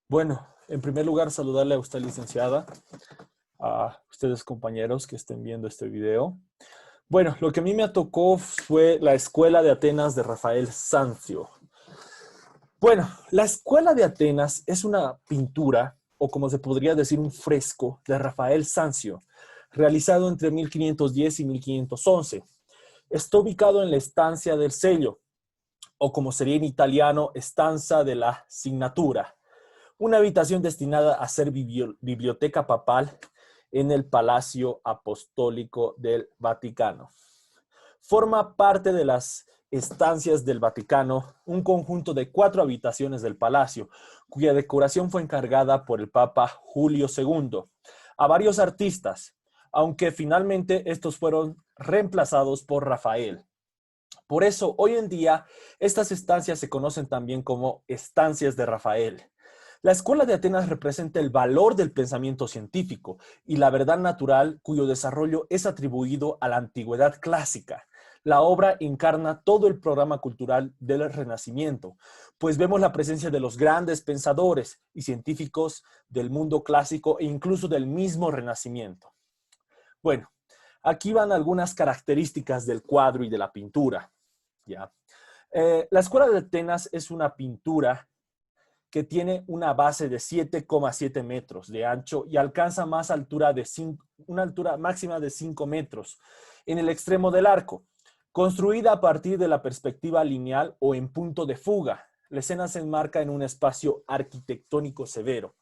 Bueno, en primer lugar, saludarle a usted, licenciada, a ustedes, compañeros que estén viendo este video. Bueno, lo que a mí me tocó fue la Escuela de Atenas de Rafael Sanzio. Bueno, la Escuela de Atenas es una pintura, o como se podría decir, un fresco de Rafael Sanzio, realizado entre 1510 y 1511. Está ubicado en la Estancia del Sello, o como sería en italiano, Stanza de la Signatura, una habitación destinada a ser biblioteca papal en el Palacio Apostólico del Vaticano. Forma parte de las estancias del Vaticano, un conjunto de 4 habitaciones del palacio, cuya decoración fue encargada por el Papa Julio II a varios artistas, aunque finalmente estos fueron reemplazados por Rafael. Por eso, hoy en día, estas estancias se conocen también como estancias de Rafael. La Escuela de Atenas representa el valor del pensamiento científico y la verdad natural, cuyo desarrollo es atribuido a la antigüedad clásica. La obra encarna todo el programa cultural del Renacimiento, pues vemos la presencia de los grandes pensadores y científicos del mundo clásico e incluso del mismo Renacimiento. Bueno, aquí van algunas características del cuadro y de la pintura. ¿Ya? La Escuela de Atenas es una pintura que tiene una base de 7,7 metros de ancho y alcanza una altura máxima de 5 metros en el extremo del arco, construida a partir de la perspectiva lineal o en punto de fuga. La escena se enmarca en un espacio arquitectónico severo.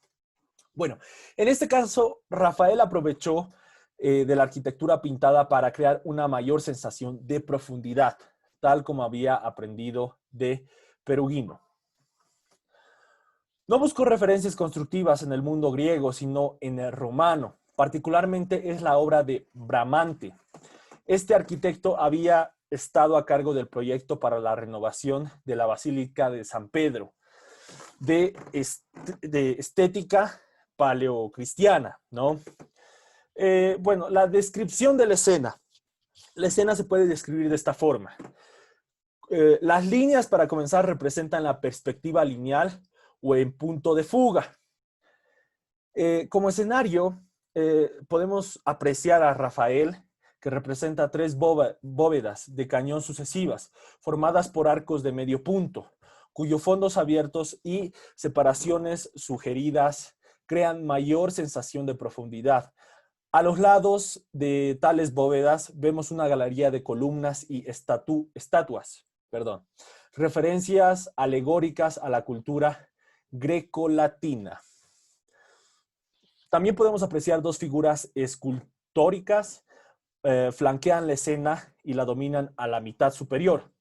Bueno, en este caso, Rafael aprovechó de la arquitectura pintada para crear una mayor sensación de profundidad, tal como había aprendido de Perugino. No buscó referencias constructivas en el mundo griego, sino en el romano. Particularmente es la obra de Bramante. Este arquitecto había estado a cargo del proyecto para la renovación de la Basílica de San Pedro, de estética paleocristiana, ¿no? Bueno, la descripción de la escena. La escena se puede describir de esta forma. Las líneas, para comenzar, representan la perspectiva lineal o en punto de fuga. Como escenario, podemos apreciar a Rafael, que representa 3 bóvedas de cañón sucesivas, formadas por arcos de medio punto, cuyos fondos abiertos y separaciones sugeridas crean mayor sensación de profundidad. A los lados de tales bóvedas vemos una galería de columnas y estatuas, referencias alegóricas a la cultura greco-latina. También podemos apreciar 2 figuras escultóricas, flanquean la escena y la dominan a la mitad superior.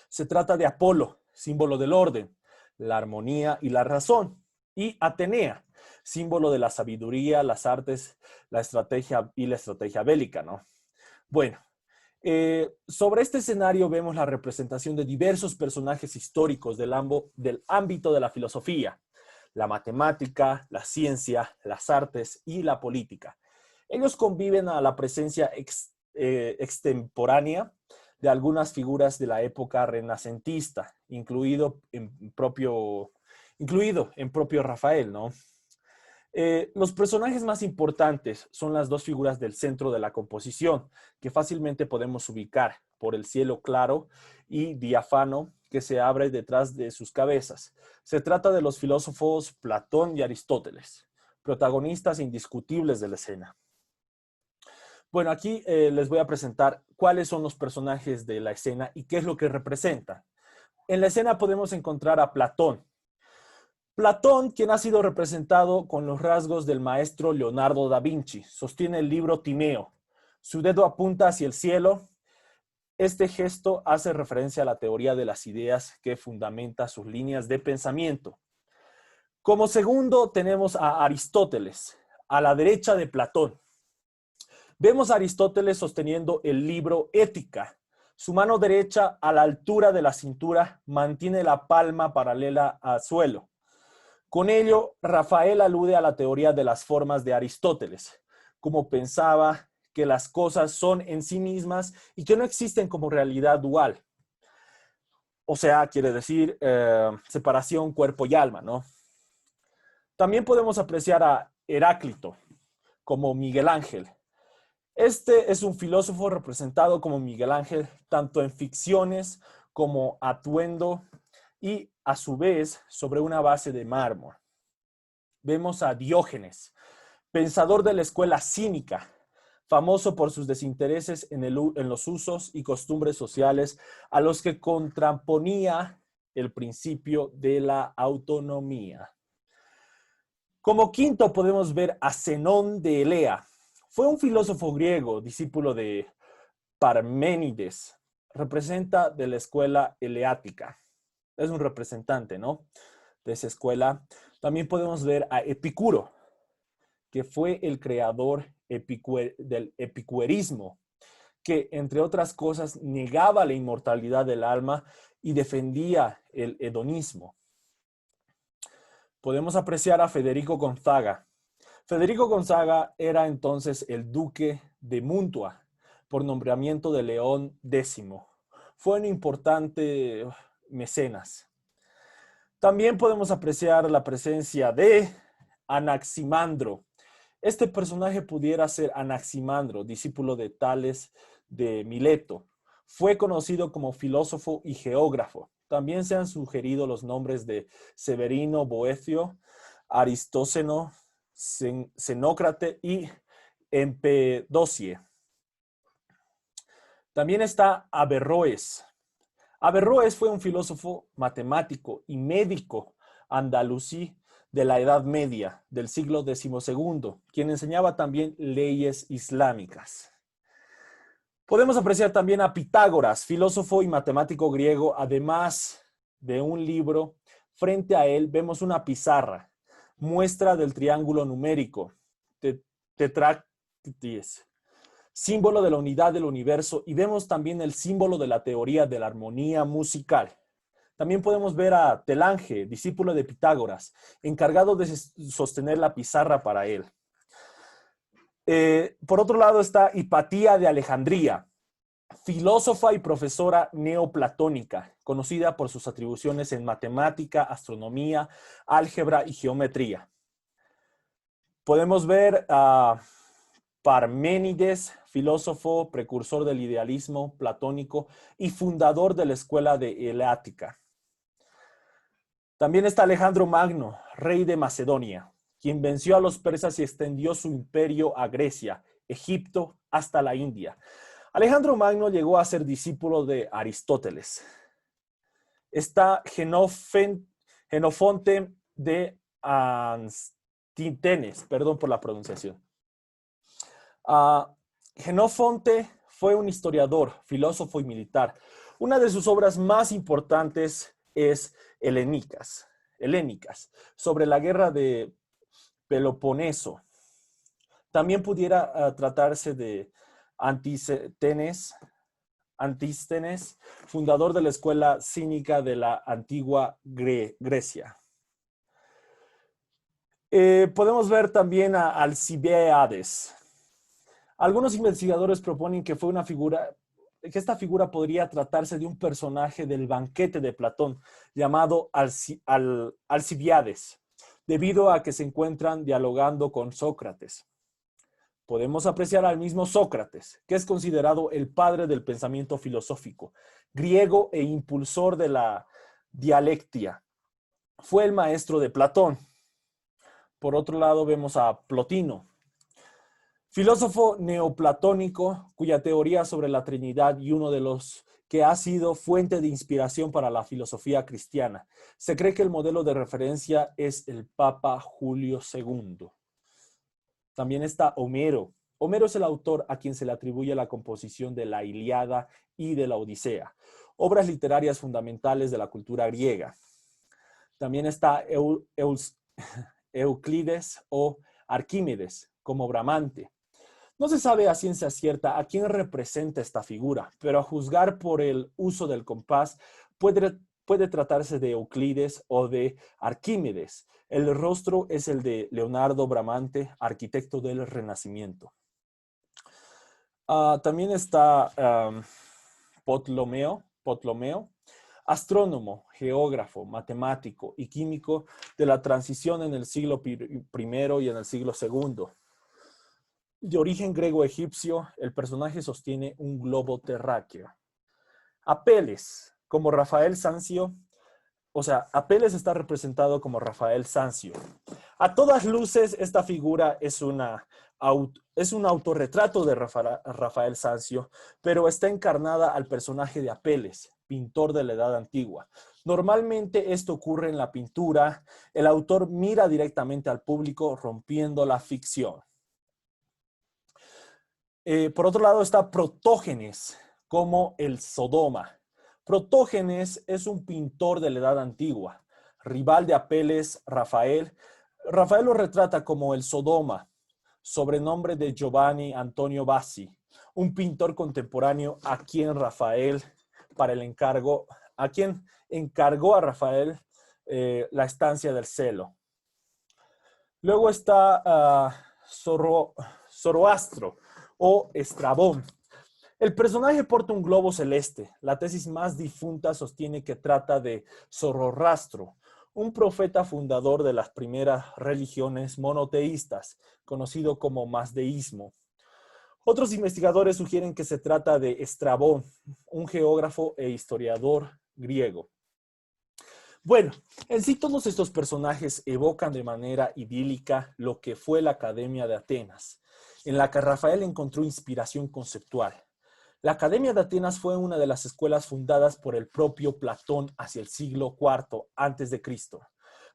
Se trata de Apolo, símbolo del orden, la armonía y la razón, y Atenea, símbolo de la sabiduría, las artes, la estrategia y la estrategia bélica, ¿no? Bueno, sobre este escenario vemos la representación de diversos personajes históricos del ámbito de la filosofía, la matemática, la ciencia, las artes y la política. Ellos conviven a la presencia extemporánea de algunas figuras de la época renacentista, incluido en propio Rafael, ¿no? Los personajes más importantes son las 2 figuras del centro de la composición, que fácilmente podemos ubicar por el cielo claro y diáfano que se abre detrás de sus cabezas. Se trata de los filósofos Platón y Aristóteles, protagonistas indiscutibles de la escena. Bueno, aquí les voy a presentar cuáles son los personajes de la escena y qué es lo que representan. En la escena podemos encontrar a Platón. Platón, quien ha sido representado con los rasgos del maestro Leonardo da Vinci, sostiene el libro Timeo. Su dedo apunta hacia el cielo. Este gesto hace referencia a la teoría de las ideas que fundamenta sus líneas de pensamiento. Como segundo tenemos a Aristóteles, a la derecha de Platón. Vemos a Aristóteles sosteniendo el libro Ética. Su mano derecha, a la altura de la cintura, mantiene la palma paralela al suelo. Con ello, Rafael alude a la teoría de las formas de Aristóteles, como pensaba que las cosas son en sí mismas y que no existen como realidad dual. O sea, quiere decir separación cuerpo y alma, ¿no? También podemos apreciar a Heráclito como Miguel Ángel. Este es un filósofo representado como Miguel Ángel, tanto en ficciones como atuendo y a su vez sobre una base de mármol. Vemos a Diógenes, pensador de la escuela cínica, famoso por sus desintereses en los usos y costumbres sociales a los que contraponía el principio de la autonomía. Como quinto podemos ver a Zenón de Elea. Fue un filósofo griego, discípulo de Parménides. Representa de la escuela eleática. Es un representante, ¿no? De esa escuela. También podemos ver a Epicuro, que fue el creador del epicureísmo, que entre otras cosas negaba la inmortalidad del alma y defendía el hedonismo. Podemos apreciar a Federico Gonzaga. Federico Gonzaga era entonces el duque de Mantua por nombramiento de León X. Fue un importante mecenas. También podemos apreciar la presencia de Anaximandro. Este personaje pudiera ser Anaximandro, discípulo de Tales de Mileto. Fue conocido como filósofo y geógrafo. También se han sugerido los nombres de Severino Boecio, Aristóceno, Xenócrate y Empedocle. También está Averroes. Averroes fue un filósofo, matemático y médico andalusí de la Edad Media, del siglo XII, quien enseñaba también leyes islámicas. Podemos apreciar también a Pitágoras, filósofo y matemático griego, además de un libro. Frente a él vemos una pizarra, muestra del triángulo numérico, tetráctides, símbolo de la unidad del universo, y vemos también el símbolo de la teoría de la armonía musical. También podemos ver a Telange, discípulo de Pitágoras, encargado de sostener la pizarra para él. Por otro lado está Hipatía de Alejandría, filósofa y profesora neoplatónica, conocida por sus atribuciones en matemática, astronomía, álgebra y geometría. Podemos ver a Parménides, filósofo, precursor del idealismo platónico y fundador de la escuela de Eleática. También está Alejandro Magno, rey de Macedonia, quien venció a los persas y extendió su imperio a Grecia, Egipto, hasta la India. Alejandro Magno llegó a ser discípulo de Aristóteles. Está Genofonte de Antítenes, perdón por la pronunciación. Genofonte fue un historiador, filósofo y militar. Una de sus obras más importantes es Helénicas, sobre la guerra de Peloponeso. También pudiera tratarse de Antístenes, fundador de la escuela cínica de la antigua Grecia. Podemos ver también a Alcibíades. Algunos investigadores proponen que esta figura podría tratarse de un personaje del banquete de Platón llamado Alcibíades, debido a que se encuentran dialogando con Sócrates. Podemos apreciar al mismo Sócrates, que es considerado el padre del pensamiento filosófico, griego e impulsor de la dialéctica. Fue el maestro de Platón. Por otro lado vemos a Plotino, filósofo neoplatónico cuya teoría sobre la Trinidad y uno de los que ha sido fuente de inspiración para la filosofía cristiana. Se cree que el modelo de referencia es el Papa Julio II. También está Homero. Homero es el autor a quien se le atribuye la composición de la Ilíada y de la Odisea, obras literarias fundamentales de la cultura griega. También está Euclides o Arquímedes como Bramante. No se sabe a ciencia cierta a quién representa esta figura, pero a juzgar por el uso del compás puede tratarse de Euclides o de Arquímedes. El rostro es el de Leonardo Bramante, arquitecto del Renacimiento. También está Ptolomeo, astrónomo, geógrafo, matemático y químico de la transición en el siglo I y en el siglo II. De origen griego-egipcio, el personaje sostiene un globo terráqueo. Apeles, como Rafael Sanzio, Apeles está representado como Rafael Sanzio. A todas luces, esta figura es un autorretrato de Rafael Sanzio, pero está encarnada al personaje de Apeles, pintor de la Edad Antigua. Normalmente esto ocurre en la pintura. El autor mira directamente al público, rompiendo la ficción. Por otro lado está Protógenes, como el Sodoma. Protógenes es un pintor de la Edad Antigua, rival de Apeles, Rafael. Rafael lo retrata como el Sodoma, sobrenombre de Giovanni Antonio Bassi, un pintor contemporáneo a quien encargó a Rafael la estancia del celo. Luego está Zoroastro o Estrabón. El personaje porta un globo celeste. La tesis más difunta sostiene que trata de Zoroastro, un profeta fundador de las primeras religiones monoteístas, conocido como mazdeísmo. Otros investigadores sugieren que se trata de Estrabón, un geógrafo e historiador griego. Bueno, en sí todos estos personajes evocan de manera idílica lo que fue la Academia de Atenas, en la que Rafael encontró inspiración conceptual. La Academia de Atenas fue una de las escuelas fundadas por el propio Platón hacia el siglo IV a.C.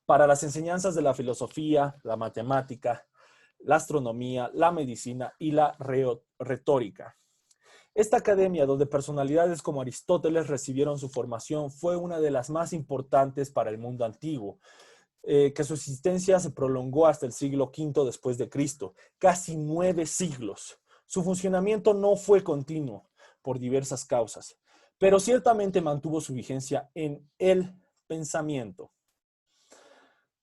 para las enseñanzas de la filosofía, la matemática, la astronomía, la medicina y la retórica. Esta academia, donde personalidades como Aristóteles recibieron su formación, fue una de las más importantes para el mundo antiguo, que su existencia se prolongó hasta el siglo V después de Cristo, casi 9 siglos. Su funcionamiento no fue continuo por diversas causas, pero ciertamente mantuvo su vigencia en el pensamiento.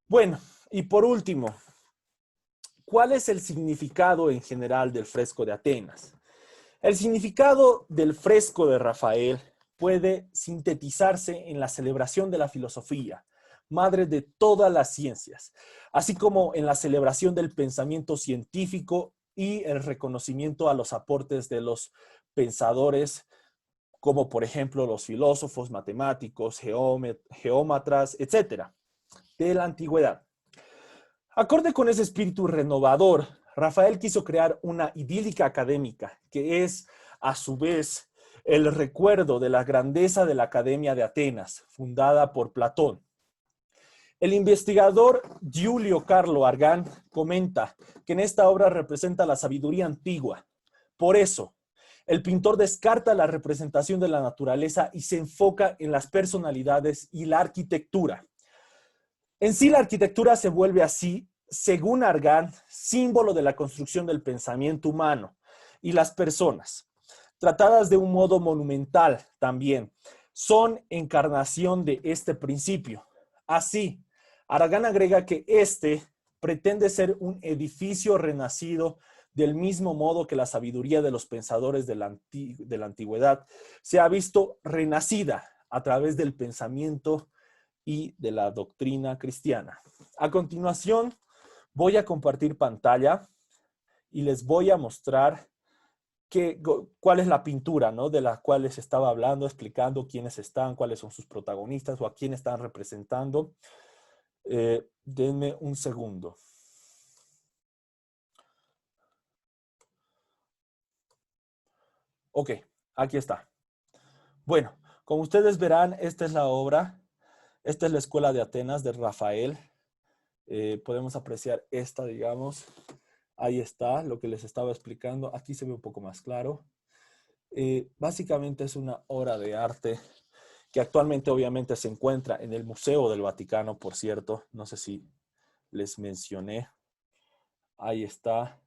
Bueno, y por último, ¿cuál es el significado en general del fresco de Atenas? El significado del fresco de Rafael puede sintetizarse en la celebración de la filosofía, madre de todas las ciencias, así como en la celebración del pensamiento científico y el reconocimiento a los aportes de los pensadores, como por ejemplo los filósofos, matemáticos, geómatras, etcétera, de la antigüedad. Acorde con ese espíritu renovador, Rafael quiso crear una idílica académica que es, a su vez, el recuerdo de la grandeza de la Academia de Atenas, fundada por Platón. El investigador Giulio Carlo Argan comenta que en esta obra representa la sabiduría antigua. Por eso, el pintor descarta la representación de la naturaleza y se enfoca en las personalidades y la arquitectura. En sí, la arquitectura se vuelve así, según Argan, símbolo de la construcción del pensamiento humano y las personas, tratadas de un modo monumental también, son encarnación de este principio. Así, Argan agrega que este pretende ser un edificio renacido del mismo modo que la sabiduría de los pensadores de la antigüedad se ha visto renacida a través del pensamiento y de la doctrina cristiana. A continuación, voy a compartir pantalla y les voy a mostrar cuál es la pintura, ¿no?, de la cual les estaba hablando, explicando quiénes están, cuáles son sus protagonistas o a quién están representando. Denme un segundo. Ok, aquí está. Bueno, como ustedes verán, esta es la obra. Esta es la Escuela de Atenas de Rafael. Podemos apreciar esta, digamos. Ahí está lo que les estaba explicando. Aquí se ve un poco más claro. Básicamente es una obra de arte que actualmente obviamente se encuentra en el Museo del Vaticano, por cierto. No sé si les mencioné. Ahí está.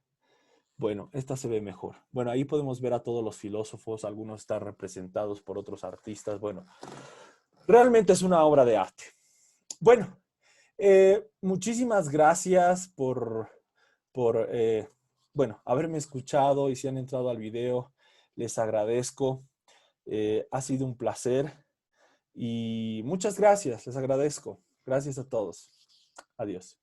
Bueno, esta se ve mejor. Bueno, ahí podemos ver a todos los filósofos. Algunos están representados por otros artistas. Bueno, realmente es una obra de arte. Bueno, muchísimas gracias por haberme escuchado, y si han entrado al video, les agradezco. Ha sido un placer. Y muchas gracias, les agradezco. Gracias a todos. Adiós.